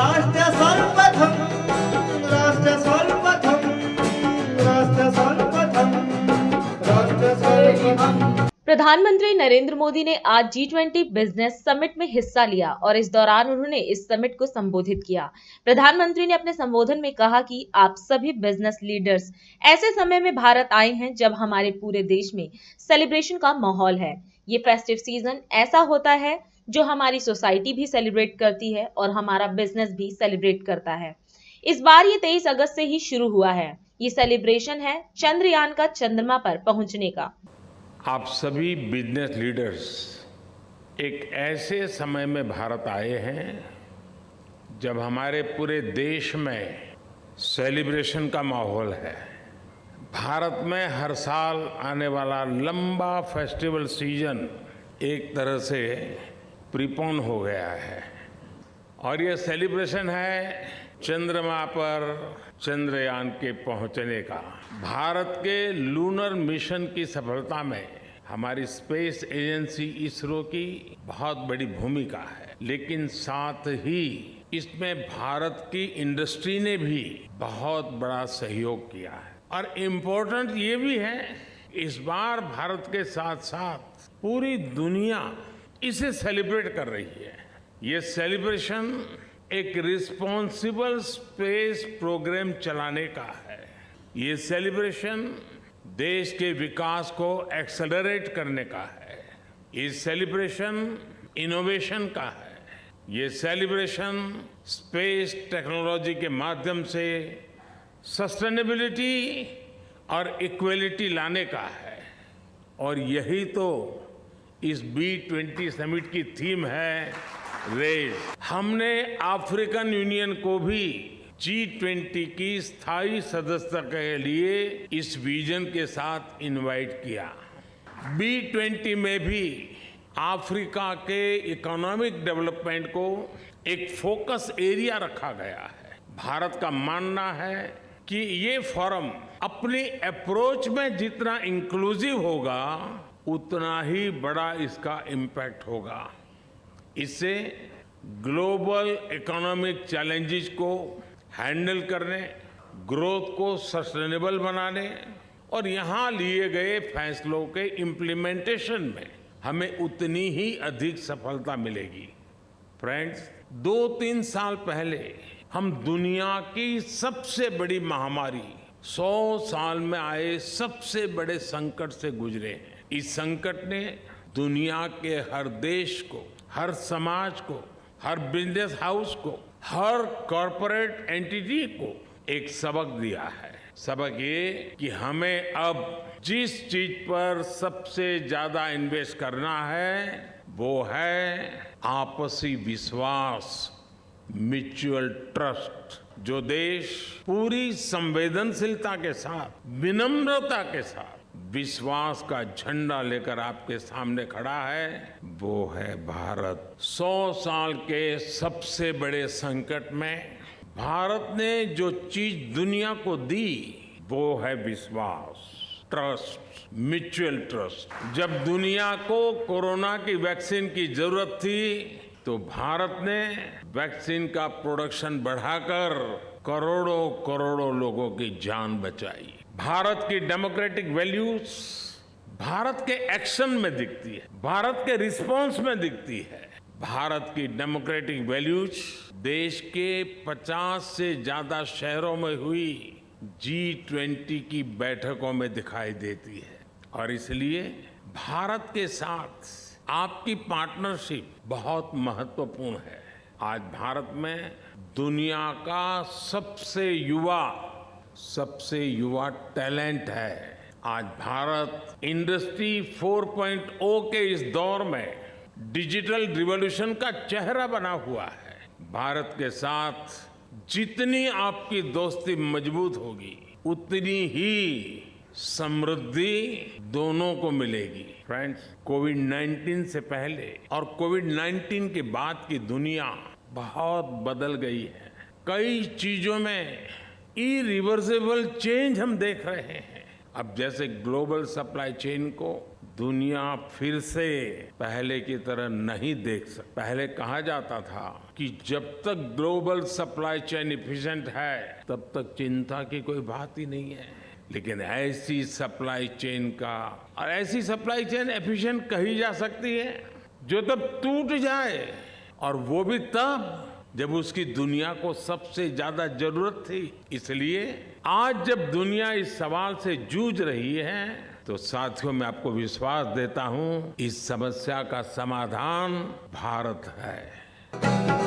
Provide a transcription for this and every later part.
राष्ट्र सर्वप्रथम राष्ट्र सर्वप्रथम राष्ट्र सर्वप्रथम राष्ट्र सर्वप्रथम। प्रधानमंत्री नरेंद्र मोदी ने आज G20 बिजनेस समिट में हिस्सा लिया और इस दौरान उन्होंने इस समिट को संबोधित किया। प्रधानमंत्री ने अपने संबोधन में कहा कि आप सभी बिजनेस लीडर्स ऐसे समय में भारत आए हैं जब हमारे पूरे देश में सेलिब्रेशन का माहौल है। ये फेस्टिव सीजन ऐसा होता है जो हमारी सोसाइटी भी सेलिब्रेट करती है और हमारा बिजनेस भी सेलिब्रेट करता है। इस बार ये 23 अगस्त से ही शुरू हुआ है। ये सेलिब्रेशन है चंद्रयान का चंद्रमा पर पहुंचने का। आप सभी बिजनेस लीडर्स एक ऐसे समय में भारत आए हैं जब हमारे पूरे देश में सेलिब्रेशन का माहौल है। भारत में हर साल आने वाला लंबा फेस्टिवल सीजन एक तरह से प्रीपोन हो गया है और ये सेलिब्रेशन है चंद्रमा पर चंद्रयान के पहुंचने का। भारत के लूनर मिशन की सफलता में हमारी स्पेस एजेंसी इसरो की बहुत बड़ी भूमिका है, लेकिन साथ ही इसमें भारत की इंडस्ट्री ने भी बहुत बड़ा सहयोग किया है। और इम्पोर्टेंट ये भी है, इस बार भारत के साथ साथ पूरी दुनिया इसे सेलिब्रेट कर रही है। ये सेलिब्रेशन एक रिस्पॉन्सिबल स्पेस प्रोग्राम चलाने का है। ये सेलिब्रेशन देश के विकास को एक्सेलरेट करने का है। ये सेलिब्रेशन इनोवेशन का है। ये सेलिब्रेशन स्पेस टेक्नोलॉजी के माध्यम से सस्टेनेबिलिटी और इक्वलिटी लाने का है। और यही तो इस B20 समिट की थीम है, रेस। हमने अफ्रीकन यूनियन को भी G20 की स्थायी सदस्यता के लिए इस विजन के साथ इनवाइट किया। B20 में भी अफ्रीका के इकोनॉमिक डेवलपमेंट को एक फोकस एरिया रखा गया है। भारत का मानना है कि ये फोरम अपनी अप्रोच में जितना इंक्लूसिव होगा उतना ही बड़ा इसका इम्पैक्ट होगा। इससे ग्लोबल इकोनॉमिक चैलेंजेस को हैंडल करने, ग्रोथ को सस्टेनेबल बनाने और यहाँ लिए गए फैसलों के इम्प्लीमेंटेशन में हमें उतनी ही अधिक सफलता मिलेगी। फ्रेंड्स, 2-3 साल पहले हम दुनिया की सबसे बड़ी महामारी 100 साल में आए सबसे बड़े संकट से गुजरे हैं। इस संकट ने दुनिया के हर देश को, हर समाज को, हर बिजनेस हाउस को, हर कॉरपोरेट एंटिटी को एक सबक दिया है। सबक ये कि हमें अब जिस चीज पर सबसे ज्यादा इन्वेस्ट करना है वो है आपसी विश्वास, म्यूचुअल ट्रस्ट। जो देश पूरी संवेदनशीलता के साथ, विनम्रता के साथ विश्वास का झंडा लेकर आपके सामने खड़ा है वो है भारत। 100 साल के सबसे बड़े संकट में भारत ने जो चीज दुनिया को दी वो है विश्वास, ट्रस्ट, म्यूचुअल ट्रस्ट। जब दुनिया को कोरोना की वैक्सीन की जरूरत थी तो भारत ने वैक्सीन का प्रोडक्शन बढ़ाकर करोड़ों करोड़ों लोगों की जान बचाई। भारत की डेमोक्रेटिक वैल्यूज भारत के एक्शन में दिखती है, भारत के रिस्पॉन्स में दिखती है। भारत की डेमोक्रेटिक वैल्यूज देश के 50 से ज्यादा शहरों में हुई G20 की बैठकों में दिखाई देती है। और इसलिए भारत के साथ आपकी पार्टनरशिप बहुत महत्वपूर्ण है। आज भारत में दुनिया का सबसे युवा टैलेंट है। आज भारत इंडस्ट्री 4.0 के इस दौर में डिजिटल रिवॉल्यूशन का चेहरा बना हुआ है। भारत के साथ जितनी आपकी दोस्ती मजबूत होगी उतनी ही समृद्धि दोनों को मिलेगी। फ्रेंड्स, कोविड-19 से पहले और कोविड-19 के बाद की दुनिया बहुत बदल गई है। कई चीजों में इरिवर्सिबल चेंज हम देख रहे हैं। अब जैसे ग्लोबल सप्लाई चेन को दुनिया फिर से पहले की तरह नहीं देख सकती। पहले कहा जाता था कि जब तक ग्लोबल सप्लाई चेन एफिशिएंट है तब तक चिंता की कोई बात ही नहीं है। लेकिन ऐसी सप्लाई चेन का और ऐसी सप्लाई चेन एफिशिएंट कही जा सकती है जो तब टूट जाए, और वो भी तब जब उसकी दुनिया को सबसे ज्यादा जरूरत थी। इसलिए आज जब दुनिया इस सवाल से जूझ रही है तो साथियों मैं आपको विश्वास देता हूं इस समस्या का समाधान भारत है।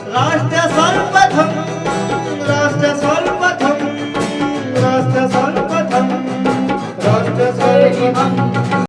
राष्ट्र सर्वप्रथम, राष्ट्र सर्वप्रथम।